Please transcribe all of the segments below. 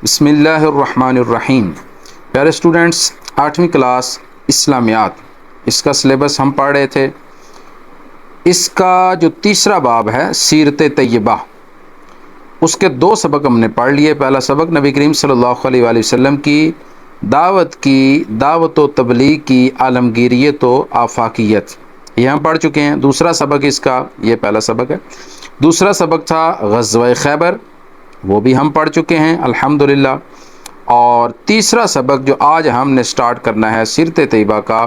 بسم اللہ الرحمن الرحیم۔ پیارے اسٹوڈنٹس، 8ویں کلاس اسلامیات، اس کا سلیبس ہم پڑھ رہے تھے۔ اس کا جو تیسرا باب ہے سیرت طیبہ، اس کے 2 سبق ہم نے پڑھ لیے۔ پہلا سبق نبی کریم صلی اللہ علیہ وآلہ وسلم کی دعوت و تبلیغ کی عالمگیریت و آفاقیت، یہ ہم پڑھ چکے ہیں۔ دوسرا سبق اس کا، یہ پہلا سبق ہے، دوسرا سبق تھا غزوہ خیبر، وہ بھی ہم پڑھ چکے ہیں الحمدللہ۔ اور تیسرا سبق جو آج ہم نے سٹارٹ کرنا ہے سیرت طیبہ کا،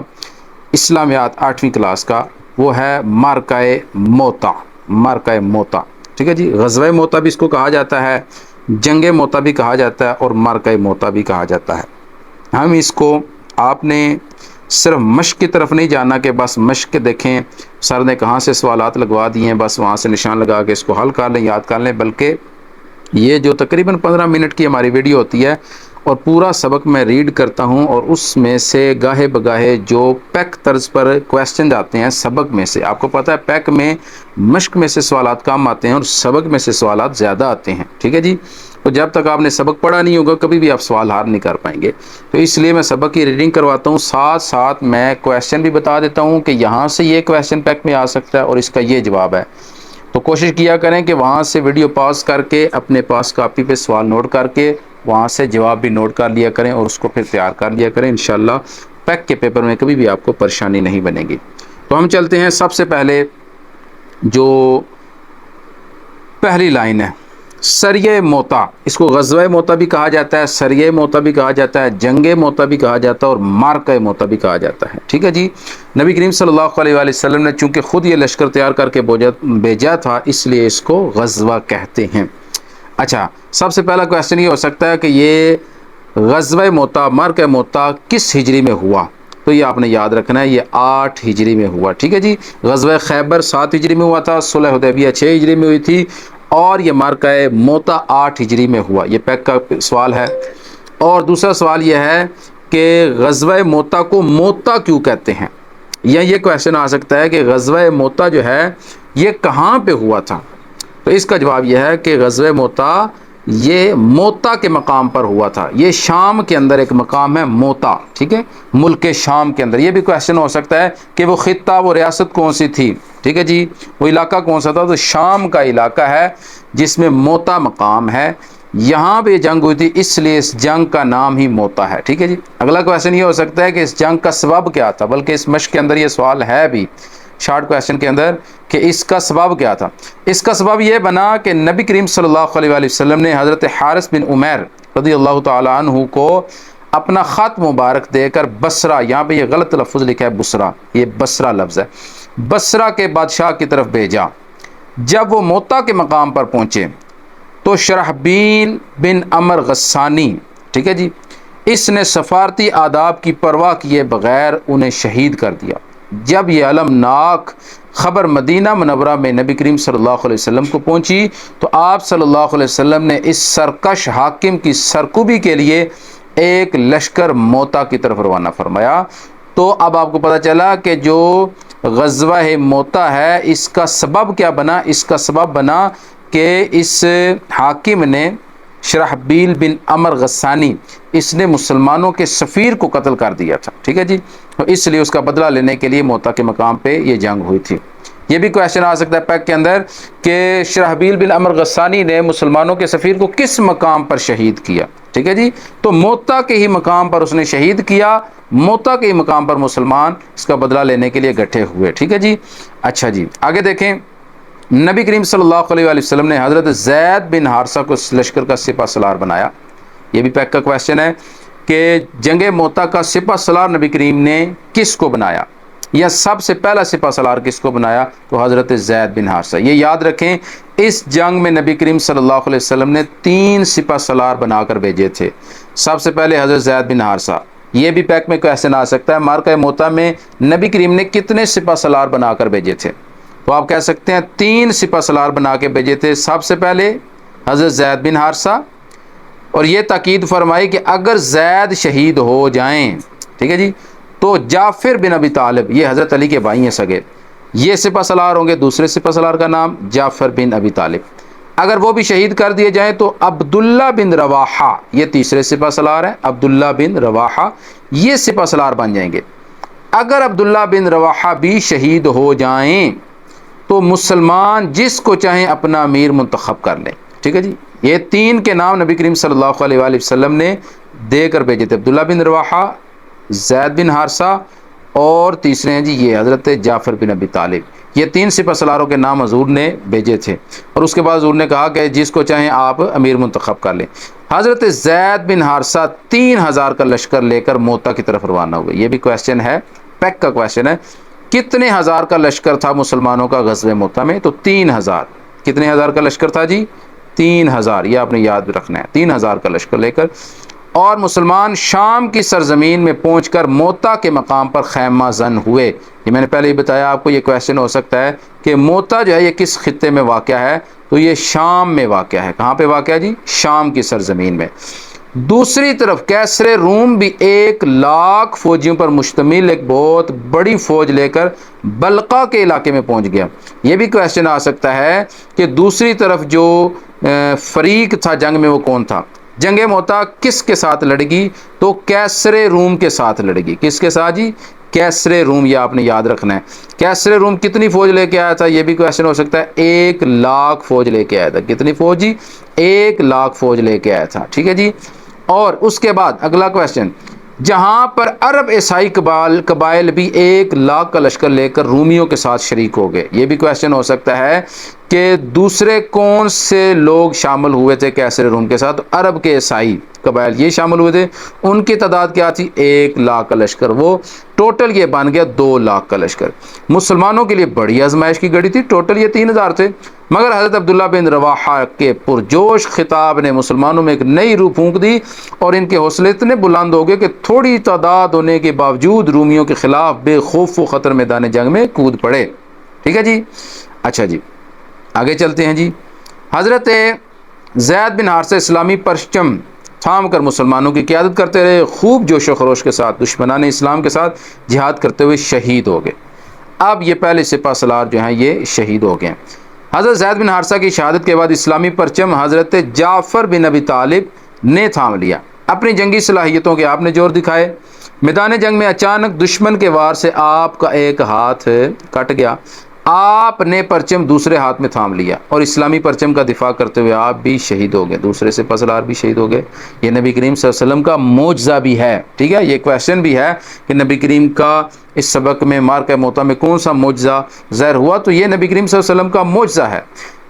اسلامیات 8ویں کلاس کا، وہ ہے معرکہ موتا۔ معرکہ موتا، ٹھیک ہے جی، غزوہ موتا بھی اس کو کہا جاتا ہے، جنگ موتا بھی کہا جاتا ہے، اور معرکہ موتا بھی کہا جاتا ہے۔ ہم اس کو، آپ نے صرف مشق کی طرف نہیں جانا کہ بس مشق دیکھیں سر نے کہاں سے سوالات لگوا دیے ہیں بس وہاں سے نشان لگا کے اس کو حل کر لیں، یاد کر لیں، بلکہ یہ جو تقریباً 15 منٹ کی ہماری ویڈیو ہوتی ہے اور پورا سبق میں ریڈ کرتا ہوں، اور اس میں سے گاہے بگاہے جو پیک طرز پر کویسچن آتے ہیں سبق میں سے، آپ کو پتہ ہے پیک میں مشق میں سے سوالات کم آتے ہیں اور سبق میں سے سوالات زیادہ آتے ہیں، ٹھیک ہے جی۔ تو جب تک آپ نے سبق پڑھا نہیں ہوگا کبھی بھی آپ سوال حل نہیں کر پائیں گے، تو اس لیے میں سبق کی ریڈنگ کرواتا ہوں، ساتھ ساتھ میں کویسچن بھی بتا دیتا ہوں کہ یہاں سے یہ کویسچن پیک میں آ سکتا ہے اور اس کا یہ جواب ہے۔ تو کوشش کیا کریں کہ وہاں سے ویڈیو پاز کر کے اپنے پاس کاپی پہ سوال نوٹ کر کے وہاں سے جواب بھی نوٹ کر لیا کریں اور اس کو پھر تیار کر لیا کریں، انشاءاللہ پیک کے پیپر میں کبھی بھی آپ کو پریشانی نہیں بنے گی۔ تو ہم چلتے ہیں، سب سے پہلے جو پہلی لائن ہے سریہ موتا، اس کو غزوہ موتا بھی کہا جاتا ہے، سریہ موتا بھی کہا جاتا ہے، جنگ موتا بھی کہا جاتا ہے، اور معرکہ موتا بھی کہا جاتا ہے، ٹھیک ہے جی۔ نبی کریم صلی اللہ علیہ وآلہ وسلم نے چونکہ خود یہ لشکر تیار کر کے بھیجا تھا، اس لیے اس کو غزوہ کہتے ہیں۔ اچھا، سب سے پہلا کویسچن یہ ہو سکتا ہے کہ یہ غزوہ موتا، معرکہ موتا کس ہجری میں ہوا؟ تو یہ آپ نے یاد رکھنا ہے، یہ 8 ہجری میں ہوا، ٹھیک ہے جی۔ غزوہ خیبر 7 ہجری میں ہوا تھا، صلح حدیبیہ 6 ہجری میں ہوئی تھی، اور یہ معرکہ موتا 8 ہجری میں ہوا۔ یہ پیک کا سوال ہے۔ اور دوسرا سوال یہ ہے کہ غزوہ موتا کو موتا کیوں کہتے ہیں؟ یا یہ کویسچن آ سکتا ہے کہ غزوہ موتا جو ہے یہ کہاں پہ ہوا تھا؟ تو اس کا جواب یہ ہے کہ غزوہ موتا یہ موتا کے مقام پر ہوا تھا، یہ شام کے اندر ایک مقام ہے موتا، ٹھیک ہے، ملک شام کے اندر۔ یہ بھی کویسچن ہو سکتا ہے کہ وہ خطہ، وہ ریاست کون سی تھی، ٹھیک ہے جی، وہ علاقہ کون سا تھا؟ تو شام کا علاقہ ہے جس میں موتا مقام ہے، یہاں پہ جنگ ہوئی تھی، اس لیے اس جنگ کا نام ہی موتا ہے، ٹھیک ہے جی۔ اگلا کویسچن یہ ہو سکتا ہے کہ اس جنگ کا سبب کیا تھا، بلکہ اس مشق کے اندر یہ سوال ہے بھی شارٹ کویسچن کے اندر کہ اس کا سبب کیا تھا۔ اس کا سبب یہ بنا کہ نبی کریم صلی اللہ علیہ وآلہ وسلم نے حضرت حارث بن عمیر رضی اللہ تعالی عنہ کو اپنا خط مبارک دے کر بصرہ، یہاں پہ یہ غلط لفظ لکھا ہے بصرہ، یہ بصرہ لفظ ہے، بصرہ کے بادشاہ کی طرف بھیجا۔ جب وہ موتا کے مقام پر پہنچے تو شرحبیل بن عمر غسانی، ٹھیک ہے جی، اس نے سفارتی آداب کی پرواہ کیے بغیر انہیں شہید کر دیا۔ جب یہ المناک خبر مدینہ منورہ میں نبی کریم صلی اللہ علیہ وسلم کو پہنچی تو آپ صلی اللہ علیہ وسلم نے اس سرکش حاکم کی سرکوبی کے لیے ایک لشکر موتا کی طرف روانہ فرمایا۔ تو اب آپ کو پتہ چلا کہ جو غزوہ موتا ہے اس کا سبب کیا بنا؟ اس کا سبب بنا کہ اس حاکم نے، شرحبیل بن عمر غسانی، اس نے مسلمانوں کے سفیر کو قتل کر دیا تھا، ٹھیک ہے جی، تو اس لیے اس کا بدلہ لینے کے لیے موتا کے مقام پہ یہ جنگ ہوئی تھی۔ یہ بھی کویسچن آ سکتا ہے پیک کے اندر کہ شرحبیل بن عمر غسانی نے مسلمانوں کے سفیر کو کس مقام پر شہید کیا، ٹھیک ہے جی، تو موتا کے ہی مقام پر اس نے شہید کیا، موتا کے ہی مقام پر مسلمان اس کا بدلہ لینے کے لیے گٹھے ہوئے، ٹھیک ہے جی۔ اچھا جی، آگے دیکھیں، نبی کریم صلی اللہ علیہ وآلہ وسلم نے حضرت زید بن حارثہ کو اس لشکر کا سپہ سالار بنایا۔ یہ بھی پیک کا کویسچن ہے کہ جنگ موتا کا سپہ سالار نبی کریم نے کس کو بنایا، یا سب سے پہلا سپہ سالار کس کو بنایا؟ تو حضرت زید بن حارثہ۔ یہ یاد رکھیں، اس جنگ میں نبی کریم صلی اللہ علیہ وسلم نے 3 سپہ سالار بنا کر بھیجے تھے۔ سب سے پہلے حضرت زید بن حارثہ۔ یہ بھی پیک میں کویسچن آ سکتا ہے، معرکہ موتا میں نبی کریم نے کتنے سپہ سالار بنا کر بھیجے تھے؟ تو آپ کہہ سکتے ہیں 3 سپہ سالار بنا کے بھیجے تھے۔ سب سے پہلے حضرت زید بن حارثہ، اور یہ تاکید فرمائی کہ اگر زید شہید ہو جائیں، ٹھیک ہے جی، تو جعفر بن ابی طالب، یہ حضرت علی کے بھائی ہیں سگے، یہ سپہ سالار ہوں گے۔ دوسرے سپہ سالار کا نام جعفر بن ابی طالب۔ اگر وہ بھی شہید کر دیے جائیں تو عبداللہ بن رواحہ، یہ تیسرے سپہ سالار ہیں، عبداللہ بن رواحہ یہ سپہ سالار بن جائیں گے۔ اگر عبداللہ بن رواحہ بھی شہید ہو جائیں تو مسلمان جس کو چاہیں اپنا امیر منتخب کر لیں، ٹھیک ہے جی۔ یہ تین کے نام نبی کریم صلی اللہ علیہ وآلہ وسلم نے دے کر بھیجے تھے، عبداللہ بن رواحہ، زید بن حارثہ، اور تیسرے ہیں جی یہ حضرت جعفر بن ابی طالب۔ یہ تین سپہ سالاروں کے نام حضور نے بھیجے تھے، اور اس کے بعد حضور نے کہا کہ جس کو چاہیں آپ امیر منتخب کر لیں۔ حضرت زید بن حارثہ 3000 کا لشکر لے کر موتا کی طرف روانہ ہوئے۔ یہ بھی کویسچن ہے، پیک کا کویسچن ہے، کتنے ہزار کا لشکر تھا مسلمانوں کا غزوہ موتا میں؟ تو 3000۔ کتنے ہزار کا لشکر تھا جی؟ 3000، یہ آپ نے یاد رکھنا ہے، 3000 کا لشکر لے کر، اور مسلمان شام کی سرزمین میں پہنچ کر موتا کے مقام پر خیمہ زن ہوئے۔ یہ میں نے پہلے ہی بتایا آپ کو، یہ کویسچن ہو سکتا ہے کہ موتا جو ہے یہ کس خطے میں واقع ہے؟ تو یہ شام میں واقع ہے۔ کہاں پہ واقع ہے جی؟ شام کی سرزمین میں۔ دوسری طرف کیسر روم بھی 1,00,000 فوجیوں پر مشتمل ایک بہت بڑی فوج لے کر بلقا کے علاقے میں پہنچ گیا۔ یہ بھی کویسچن آ سکتا ہے کہ دوسری طرف جو فریق تھا جنگ میں وہ کون تھا؟ جنگ موتا کس کے ساتھ لڑے گی؟ تو کیسر روم کے ساتھ لڑے گی۔ کس کے ساتھ جی؟ کیسر روم، یہ آپ نے یاد رکھنا ہے۔ کیسر روم کتنی فوج لے کے آیا تھا؟ یہ بھی کویسچن ہو سکتا ہے۔ 1,00,000 فوج لے کے آیا تھا۔ کتنی فوج جی؟ 1,00,000 فوج لے کے آیا تھا، ٹھیک ہے جی۔ اور اس کے بعد اگلا کویسچن، جہاں پر عرب عیسائی قبائل بھی 1,00,000 کا لشکر لے کر رومیوں کے ساتھ شریک ہو گئے۔ یہ بھی کویسچن ہو سکتا ہے کہ دوسرے کون سے لوگ شامل ہوئے تھے کیسر روم کے ساتھ؟ عرب کے عیسائی قبائل یہ شامل ہوئے تھے۔ ان کی تعداد کیا تھی؟ 1,00,000 کا لشکر، وہ ٹوٹل یہ بن گیا 2,00,000 کا لشکر۔ مسلمانوں کے لیے بڑی آزمائش کی گھڑی تھی، ٹوٹل یہ 3,000 تھے، مگر حضرت عبداللہ بن رواحہ کے پرجوش خطاب نے مسلمانوں میں ایک نئی روح پھونک دی، اور ان کے حوصلے اتنے بلند ہو گئے کہ تھوڑی تعداد ہونے کے باوجود رومیوں کے خلاف بے خوف و خطر میدان جنگ میں کود پڑے، ٹھیک ہے جی۔ اچھا جی آگے چلتے ہیں جی۔ حضرت زید بن حارثہ اسلامی پرچم تھام کر مسلمانوں کی قیادت کرتے رہے، خوب جوش و خروش کے ساتھ دشمنان اسلام کے ساتھ جہاد کرتے ہوئے شہید ہو گئے۔ اب یہ پہلے سپہ سالار جو ہیں یہ شہید ہو گئے ہیں۔ حضرت زید بن حارثہ کی شہادت کے بعد اسلامی پرچم حضرت جعفر بن ابی طالب نے تھام لیا۔ اپنی جنگی صلاحیتوں کے آپ نے زور دکھائے۔ میدان جنگ میں اچانک دشمن کے وار سے آپ کا ایک ہاتھ کٹ گیا، آپ نے پرچم دوسرے ہاتھ میں تھام لیا اور اسلامی پرچم کا دفاع کرتے ہوئے آپ بھی شہید ہو گئے، دوسرے سپہ سالار بھی شہید ہو گئے۔ یہ نبی کریم صلی اللہ علیہ وسلم کا معجزہ بھی ہے، ٹھیک ہے۔ یہ کویسچن بھی ہے کہ نبی کریم کا اس سبق میں معرکہ موتا میں کون سا معجزہ ظاہر ہوا؟ تو یہ نبی کریم صلی اللہ علیہ وسلم کا معجزہ ہے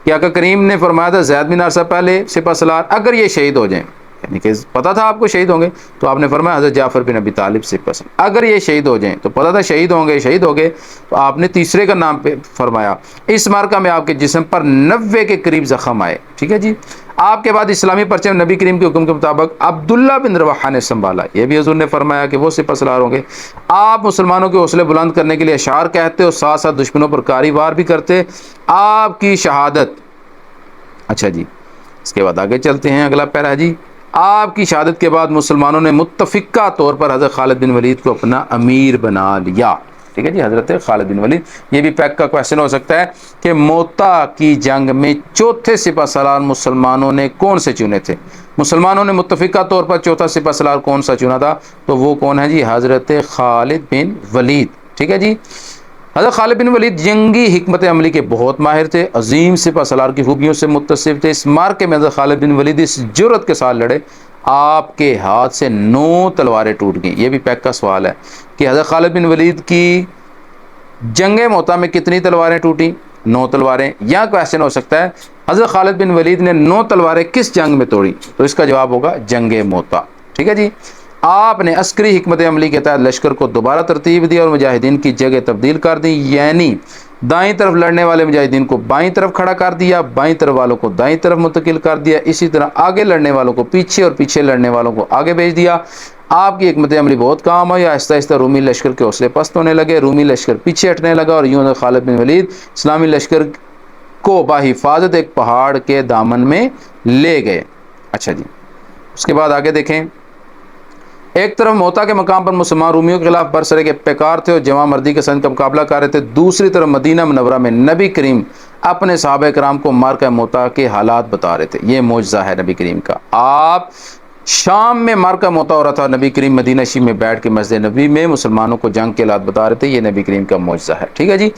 کہ آقا کریم نے فرمایا تھا زید بن حارثہ پہلے سپہ سالار، اگر یہ شہید ہو جائیں، یعنی کہ پتا تھا آپ کو شہید ہوں گے، تو آپ نے فرمایا حضرت جعفر بن ابی طالب سپہ سالار، اگر یہ شہید ہو جائیں، تو پتا تھا شہید ہوں گے، شہید ہو گئے، تو آپ نے تیسرے کا نام پہ فرمایا۔ اس معرکہ میں آپ کے جسم پر 90 کے قریب زخم آئے، ٹھیک ہے جی۔ آپ کے بعد اسلامی پرچم نبی کریم کے حکم کے مطابق عبداللہ بن رواحہ نے سنبھالا۔ یہ بھی حضور نے فرمایا کہ وہ سپہ سالار ہوں گے۔ آپ مسلمانوں کے حوصلے بلند کرنے کے لیے اشعار کہتے اور ساتھ ساتھ دشمنوں پر کاری وار بھی کرتے۔ آپ کی شہادت، اچھا جی اس کے بعد آگے چلتے ہیں، اگلا پیرا جی۔ آپ کی شہادت کے بعد مسلمانوں نے متفقہ طور پر حضرت خالد بن ولید کو اپنا امیر بنا لیا، ٹھیک ہے جی۔ حضرت خالد بن ولید، یہ بھی پیک کا کویسچن ہو سکتا ہے کہ موتا کی جنگ میں چوتھے سپہ سالار مسلمانوں نے کون سے چنے تھے؟ مسلمانوں نے متفقہ طور پر چوتھا سپہ سالار کون سا چنا تھا؟ تو وہ کون ہے جی؟ حضرت خالد بن ولید، ٹھیک ہے جی۔ حضرت خالد بن ولید جنگی حکمت عملی کے بہت ماہر تھے، عظیم سپہ سالار کی خوبیوں سے متصف تھے۔ اس معرکے میں حضرت خالد بن ولید اس جرأت کے ساتھ لڑے، آپ کے ہاتھ سے 9 تلواریں ٹوٹ گئیں۔ یہ بھی پیک کا سوال ہے کہ حضرت خالد بن ولید کی جنگ موتا میں کتنی تلواریں ٹوٹیں؟ 9 تلواریں۔ یا کویسچن ہو سکتا ہے حضرت خالد بن ولید نے 9 تلواریں کس جنگ میں توڑی؟ تو اس کا جواب ہوگا جنگ موتا، ٹھیک ہے جی۔ آپ نے عسکری حکمت عملی کے تحت لشکر کو دوبارہ ترتیب دی اور مجاہدین کی جگہ تبدیل کر دی، یعنی دائیں طرف لڑنے والے مجاہدین کو بائیں طرف کھڑا کر دیا، بائیں طرف والوں کو دائیں طرف منتقل کر دیا، اسی طرح آگے لڑنے والوں کو پیچھے اور پیچھے لڑنے والوں کو آگے بھیج دیا۔ آپ کی حکمت عملی بہت کام آئی، آہستہ آہستہ رومی لشکر کے حوصلے پست ہونے لگے، رومی لشکر پیچھے ہٹنے لگا، اور یوں خالد بن ولید اسلامی لشکر کو بحفاظت ایک پہاڑ کے دامن میں لے گئے۔ اچھا جی اس کے بعد آگے دیکھیں، ایک طرف موتا کے مقام پر مسلمان رومیوں کے خلاف برسرے کے پیکار تھے اور جوان مردی کے سنگ کا مقابلہ کر رہے تھے، دوسری طرف مدینہ منورہ میں نبی کریم اپنے صحابہ کرام کو مارکہ موتا کے حالات بتا رہے تھے۔ یہ معجزہ ہے نبی کریم کا۔ آپ شام میں مارکہ موتا ہو رہا تھا، نبی کریم مدینہ شریف میں بیٹھ کے مسجد نبی میں مسلمانوں کو جنگ کے حالات بتا رہے تھے۔ یہ نبی کریم کا معجزہ ہے، ٹھیک ہے جی۔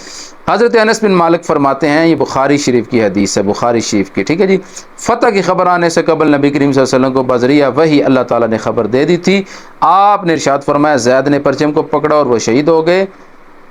حضرت انس بن مالک فرماتے ہیں، یہ بخاری شریف کی حدیث ہے، بخاری شریف کی، ٹھیک ہے جی، فتح کی خبر آنے سے قبل نبی کریم صلی اللہ علیہ وسلم کو بذریعہ وحی اللہ تعالیٰ نے خبر دے دی تھی۔ آپ نے ارشاد فرمایا، زید نے پرچم کو پکڑا اور وہ شہید ہو گئے،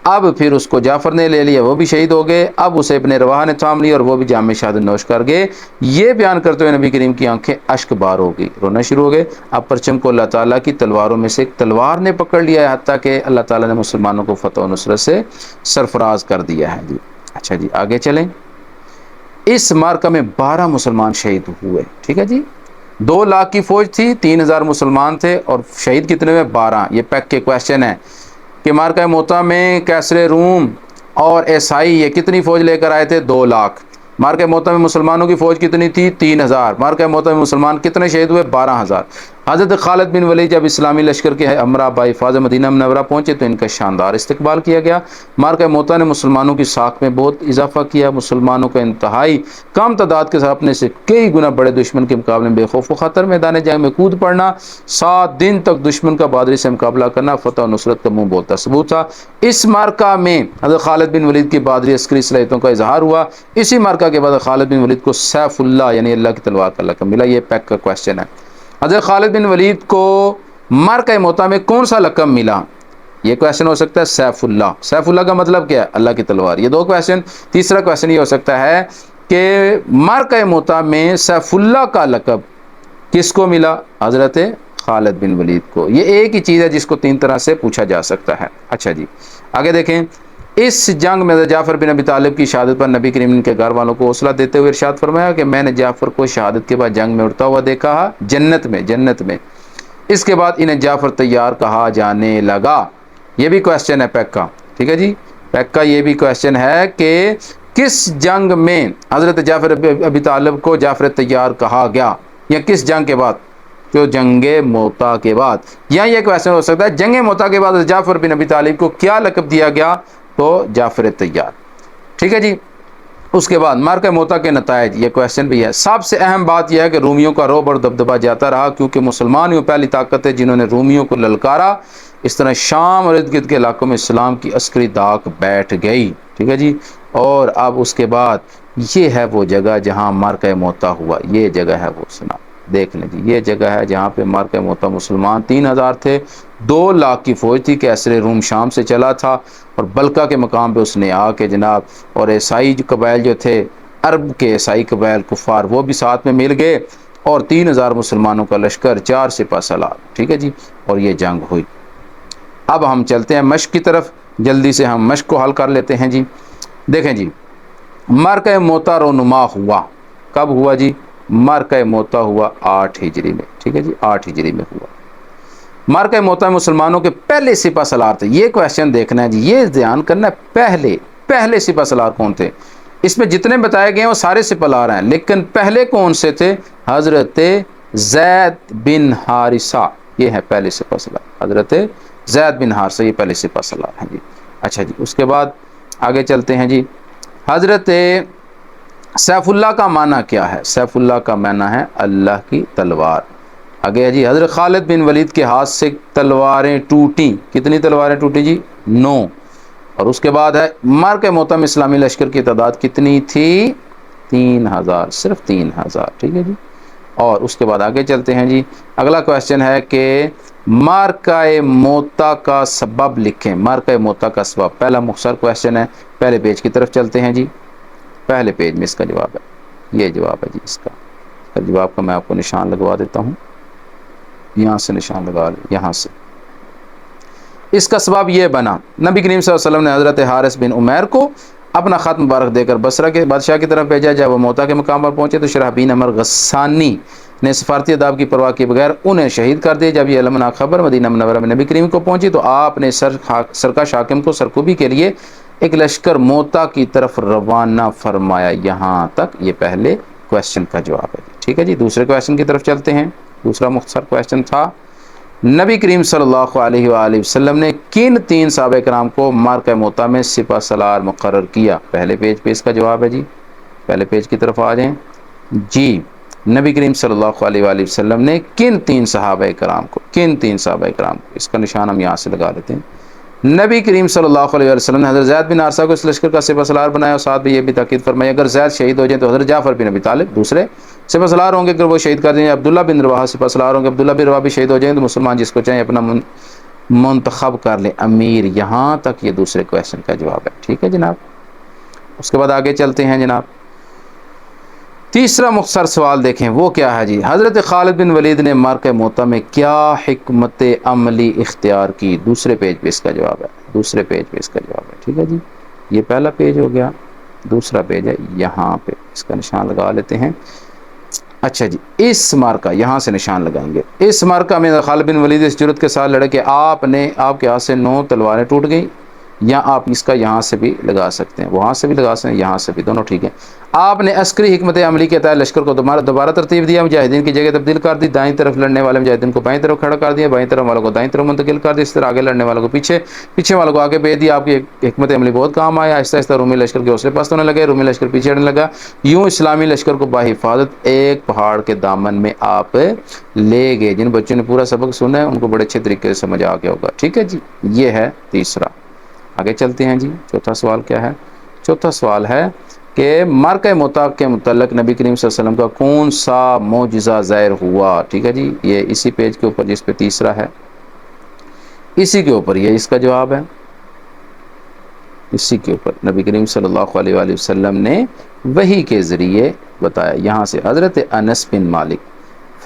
اب پھر اس کو جعفر نے لے لیا، وہ بھی شہید ہو گئے، اب اسے ابن رواحہ نے تھام لیا اور وہ بھی جام شہادت نوش کر گئے۔ یہ بیان کرتے ہوئے نبی کریم کی آنکھیں اشک بار ہو گئی، رونا شروع ہو گئے۔ اب پرچم کو اللہ تعالیٰ کی تلواروں میں سے ایک تلوار نے پکڑ لیا ہے، حتیٰ کہ اللہ تعالیٰ نے مسلمانوں کو فتح و نصرت سے سرفراز کر دیا ہے جی۔ اچھا جی، آگے چلیں۔ اس مارکہ میں 12 مسلمان شہید ہوئے، ٹھیک ہے جی۔ 2 لاکھ کی فوج تھی، 3000 مسلمان تھے، اور شہید کتنے ہوئے؟ 12۔ یہ پیک کے کویشچن ہے کہ مارکہ موتا میں کیسر روم اور عیسائی یہ کتنی فوج لے کر آئے تھے؟ 2 لاکھ۔ مارکہ موتا میں مسلمانوں کی فوج کتنی تھی؟ 3000۔ مارکہ موتا میں مسلمان کتنے شہید ہوئے؟ 12000۔ حضرت خالد بن ولید جب اسلامی لشکر کے ہمراہ بحفاظ مدینہ منورہ پہنچے تو ان کا شاندار استقبال کیا گیا۔ مارکہ موتا نے مسلمانوں کی ساکھ میں بہت اضافہ کیا، مسلمانوں کا انتہائی کم تعداد کے ساتھ اپنے سے کئی گنا بڑے دشمن کے مقابلے میں بے خوف و خطر میدان جنگ میں کود پڑنا، 7 دن تک دشمن کا بہادری سے مقابلہ کرنا فتح و نصرت کا منہ بولتا ثبوت تھا۔ اس مارکہ میں حضرت خالد بن ولید کی بہادری عسکری صلاحیتوں کا اظہار ہوا۔ اسی مارکہ کے بعد خالد بن ولید کو سیف اللہ یعنی اللہ کی تلوار کا لقب ملا۔ یہ پیک کا کویشچن ہے۔ حضرت خالد بن ولید کو مارکہ موتا میں کون سا لقب ملا؟ یہ کویشچن ہو سکتا ہے سیف اللہ۔ سیف اللہ کا مطلب کیا ہے؟ اللہ کی تلوار۔ یہ 2 کویشچن۔ تیسرا کویشچن یہ ہو سکتا ہے کہ مارکہ موتا میں سیف اللہ کا لقب کس کو ملا؟ حضرت خالد بن ولید کو۔ یہ ایک ہی چیز ہے جس کو 3 طرح سے پوچھا جا سکتا ہے۔ اچھا جی، آگے دیکھیں۔ اس جنگ میں جعفر بن ابی طالب کی شہادت پر نبی کریم کے گھر والوں کو حوصلہ دیتے ہوئے ارشاد فرمایا کہ میں نے جعفر کو شہادت کے بعد جنگ میں اڑتا ہوا دیکھا جنت میں۔ اس کے بعد انہیں جعفر تیار کہا جانے لگا۔ یہ بھی کویشچن ہے پیک کا، ٹھیک ہے جی، پیک کا یہ بھی کویشچن ہے کہ کس جنگ میں حضرت جعفر ابی طالب کو جعفر تیار کہا گیا، یا کس جنگ کے بعد؟ جو جنگ موتا کے بعد۔ یا یہ کویشچن ہو سکتا ہے جنگ موتا کے بعد جعفر بن ابی طالب کو کیا لقب دیا گیا؟ تو جعفر تیار، ٹھیک ہے جی۔ اس کے بعد مارکہ موتا کے نتائج، یہ کویشچن بھی ہے۔ سب سے اہم بات یہ ہے کہ رومیوں کا رعب اور دبدبہ جاتا رہا، کیونکہ مسلمان ہی پہلی طاقت ہے جنہوں نے رومیوں کو للکارا۔ اس طرح شام اور ارد گرد کے علاقوں میں اسلام کی عسکری داغ بیٹھ گئی، ٹھیک ہے جی۔ اور اب اس کے بعد یہ ہے وہ جگہ جہاں مارکہ موتا ہوا، یہ جگہ ہے وہ، سنا دیکھ لیں جی، یہ جگہ ہے جہاں پہ مارکہ موتا مسلمان 3000 تھے، 2 لاکھ کی فوج تھی، کیسر روم شام سے چلا تھا، اور بلکہ کے مقام پہ اس نے آ کے جناب، اور عیسائی قبائل جو تھے، عرب کے عیسائی قبائل کفار، وہ بھی ساتھ میں مل گئے، اور 3000 مسلمانوں کا لشکر، 4 سپہ سالار، ٹھیک ہے جی، اور یہ جنگ ہوئی۔ اب ہم چلتے ہیں مشق کی طرف، جلدی سے ہم مشق کو حل کر لیتے ہیں جی۔ دیکھیں جی، مارکہ موتا رونما ہوا، کب ہوا جی؟ مارکہ موتا ہوا 8 ہجری میں، ٹھیک ہے جی، 8 ہجری میں ہوا۔ مارکہ موتا مسلمانوں کے پہلے سپہ سالار تھے۔ یہ کویشچن دیکھنا ہے جی، یہ دھیان کرنا ہے، پہلے سپہ سالار کون تھے؟ اس میں جتنے بتائے گئے ہیں وہ سارے سپہ سالار ہیں، لیکن پہلے کون سے تھے؟ حضرت زید بن حارثہ، یہ ہے پہلے سپہ سالار، حضرت زید بن حارثہ، یہ پہلے سپہ سالار ہیں جی۔ اچھا جی، اس کے بعد آگے چلتے ہیں جی۔ حضرت سیف اللہ کا معنی کیا ہے؟ سیف اللہ کا معنی ہے اللہ کی تلوار۔ آگے ہے جی، حضرت خالد بن ولید کے ہاتھ سے تلواریں ٹوٹیں، کتنی تلواریں ٹوٹی جی؟ 9۔ اور اس کے بعد ہے مارکہ موتا میں اسلامی لشکر کی تعداد کتنی تھی؟ 3000، صرف 3000، ٹھیک ہے جی۔ اور اس کے بعد آگے چلتے ہیں جی۔ اگلا کویشچن ہے کہ مارکہ موتا کا سبب لکھیں، مارکہ موتا کا سبب۔ پہلا مختصر کویشچن ہے، پہلے پیج کی طرف چلتے ہیں جی۔ پہلے پیج میں اس کا جواب ہے، یہ جواب ہے جی، اس کا جواب کا میں آپ کو نشان لگوا دیتا ہوں، یہاں سے نشان لگا لیں، یہاں سے۔ اس کا سبب یہ بنا، نبی کریم صلی اللہ علیہ وسلم نے حضرت حارث بن عمیر کو اپنا خط مبارک دے کر بصرہ کے بادشاہ کی طرف بھیجا۔ جب وہ موتا کے مقام پر پہنچے تو شرحبیل عمر غسانی نے سفارتی آداب کی پرواہ کیے بغیر انہیں شہید کر دیا۔ جب یہ المناک خبر مدینہ منورہ میں نبی کریم کو پہنچی تو آپ نے سرکش حاکم کو سرکوبی کے لیے ایک لشکر موتا کی طرف روانہ فرمایا۔ یہاں تک یہ پہلے کویشچن کا جواب ہے، ٹھیک ہے جی۔ دوسرے کویشچن کی طرف چلتے ہیں۔ دوسرا مختصر کویشچن تھا نبی کریم صلی اللہ علیہ وآلہ وسلم نے کن 3 صحابہ کرام کو معرکہ موطا میں سپہ سالار مقرر کیا؟ پہلے پیج پہ اس کا جواب ہے جی، پہلے پیج کی طرف آ جائیں جی۔ نبی کریم صلی اللہ علیہ وآلہ وسلم نے کن 3 صحابہ کرام کو، کن 3 صحابہ کرام کو، اس کا نشان ہم یہاں سے لگا لیتے ہیں۔ نبی کریم صلی اللہ علیہ وسلم نے حضرت زید بن حارثہ کو اس لشکر کا سپہ سالار بنایا، اور ساتھ بھی یہ بھی تاکید فرمائی اگر زید شہید ہو جائیں تو حضرت جعفر بن ابی طالب دوسرے سپہ سالار ہوں گے، اگر وہ شہید کر دیں، عبداللہ بن رواحہ سپہ سالار ہوں گے، عبداللہ بن رواحہ بھی شہید ہو جائیں تو مسلمان جس کو چاہیں اپنا منتخب کر لیں امیر۔ یہاں تک یہ دوسرے کویشچن کا جواب ہے، ٹھیک ہے جناب۔ اس کے بعد آگے چلتے ہیں جناب، تیسرا مختصر سوال دیکھیں وہ کیا ہے جی، حضرت خالد بن ولید نے معرکہ موطا میں کیا حکمت عملی اختیار کی؟ دوسرے پیج پہ اس کا جواب ہے، دوسرے پیج پہ اس کا جواب ہے، ٹھیک ہے جی۔ یہ پہلا پیج ہو گیا، دوسرا پیج ہے یہاں پہ، اس کا نشان لگا لیتے ہیں۔ اچھا جی، اس معرکہ یہاں سے نشان لگائیں گے، اس معرکہ میں خالد بن ولید اس جرت کے ساتھ لڑے کہ آپ کے ہاتھ سے 9 تلواریں ٹوٹ گئیں، یا آپ اس کا یہاں سے بھی لگا سکتے ہیں، وہاں سے بھی لگا سکتے ہیں، یہاں سے بھی، دونوں ٹھیک ہے۔ آپ نے عسکری حکمت عملی کے تحت لشکر کو دوبارہ ترتیب دیا، مجاہدین کی جگہ تبدیل کر دی، دائیں طرف لڑنے والے مجاہدین کو بائیں طرف کھڑا کر دیا، بائیں طرف والوں کو دائیں طرف منتقل کر دیا، اس طرح آگے لڑنے والوں کو پیچھے، پیچھے والوں کو آگے بھیج دیا۔ آپ کی حکمت عملی بہت کام آیا، آہستہ آہستہ رومی لشکر کے حوصلے پست ہونے لگے، رومی لشکر پیچھے ہٹنے لگا، یوں اسلامی لشکر کو بحفاظت ایک پہاڑ کے دامن میں آپ لے گئے۔ جن بچوں نے پورا سبق سنا ہے ان کو بڑے اچھے طریقے سے سمجھ آ گیا ہوگا، ٹھیک ہے جی۔ یہ ہے تیسرا۔ آگے چلتے ہیں جی، چوتھا سوال کیا ہے؟ چوتھا سوال ہے کہ معرکہ موطا کے متعلق نبی کریم صلی اللہ علیہ وسلم کا کون سا معجزہ ظاہر ہوا؟ ٹھیک ہے جی، یہ اسی پیج کے اوپر جس پہ تیسرا ہے، اسی کے اوپر یہ اس کا جواب ہے، اسی کے اوپر نبی کریم صلی اللہ علیہ وآلہ وسلم نے وحی کے ذریعے بتایا۔ یہاں سے حضرت انس بن مالک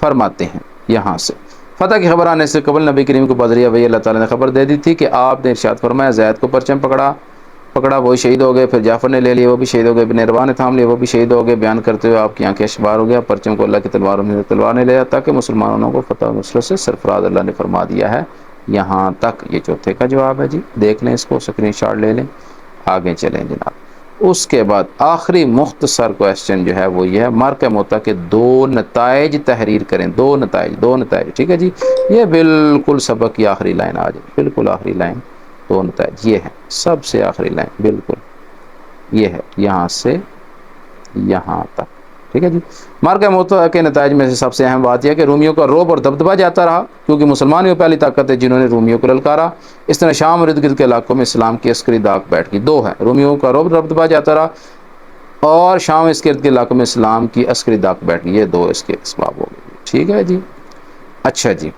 فرماتے ہیں، یہاں سے فتح کی خبر آنے سے قبل نبی کریم کو بدریہ وحی اللہ تعالیٰ نے خبر دے دی تھی کہ آپ نے ارشاد فرمایا زید کو پرچم پکڑا، وہ شہید ہو گئے، پھر جعفر نے لے لیا، وہ بھی شہید ہو گئے، ابن رواحہ نے تھام لیا، وہ بھی شہید ہو گئے۔ بیان کرتے ہوئے آپ کی آنکھیں اشبار ہو گیا، پرچم کو اللہ کی تلوار نے لیا تاکہ مسلمانوں کو فتح و نصرت سے سرفراز اللہ نے فرما دیا ہے۔ یہاں تک یہ چوتھے کا جواب ہے جی، دیکھ لیں اس کو، اسکرین شاٹ لے لیں، آگے چلیں جناب۔ اس کے بعد آخری مختصر کویسچن جو ہے وہ یہ ہے، معرکہ موطا کے 2 نتائج تحریر کریں، 2 نتائج، ٹھیک ہے جی۔ یہ بالکل سبق کی آخری لائن آ جائے، بالکل آخری لائن، 2 نتائج یہ ہے، سب سے آخری لائن بالکل یہ ہے، یہاں سے یہاں تک، ٹھیک ہے جی۔ معرکہ موطا کے نتائج میں سے سب سے اہم بات یہ ہے کہ رومیوں کا رعب اور دبدبہ جاتا رہا، کیونکہ مسلمان ہی وہ پہلی طاقت ہے جنہوں نے رومیوں کو للکارا۔ اس طرح شام اور ارد گرد کے علاقوں میں اسلام کی عسکری داغ بیٹھ گئی۔ 2 ہے، رومیوں کا رعب دبدبہ جاتا رہا اور شام اس کے ارد کے علاقوں میں اسلام کی عسکری داغ بیٹھ گئی، یہ 2 اس کے اسباب ہو گئے، ٹھیک ہے جی۔ اچھا جی،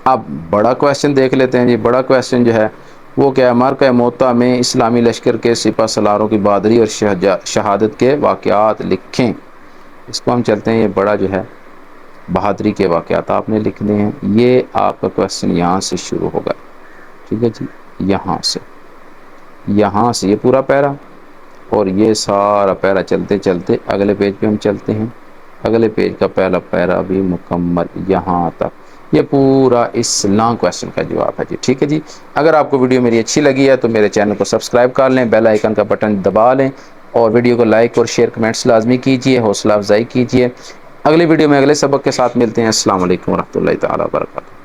اب بڑا کویسچن دیکھ لیتے ہیں جی۔ بڑا کویسچن جو ہے وہ کیا ہے؟ معرکہ موطا میں اسلامی لشکر کے سپہ سالاروں کی بہادری اور شہادت کے واقعات لکھیں۔ اس کو ہم چلتے ہیں، یہ بڑا جو ہے بہادری کے واقعات آپ نے لکھنے ہیں۔ یہ آپ کا کویسچن یہاں سے شروع ہوگا، ٹھیک ہے جی، یہاں سے یہ پورا پیرا، اور یہ سارا پیرا چلتے چلتے اگلے پیج پہ ہم چلتے ہیں، اگلے پیج کا پہلا پیرا بھی مکمل یہاں تک، یہ پورا اس لانگ کویسچن کا جواب ہے جی، ٹھیک ہے جی۔ اگر آپ کو ویڈیو میری اچھی لگی ہے تو میرے چینل کو سبسکرائب کر لیں، بیل آئیکن کا بٹن دبا لیں، اور ویڈیو کو لائک اور شیئر کمنٹس لازمی کیجیے، حوصلہ افزائی کیجیے۔ اگلی ویڈیو میں اگلے سبق کے ساتھ ملتے ہیں۔ السلام علیکم ورحمۃ اللہ تعالیٰ وبرکاتہ۔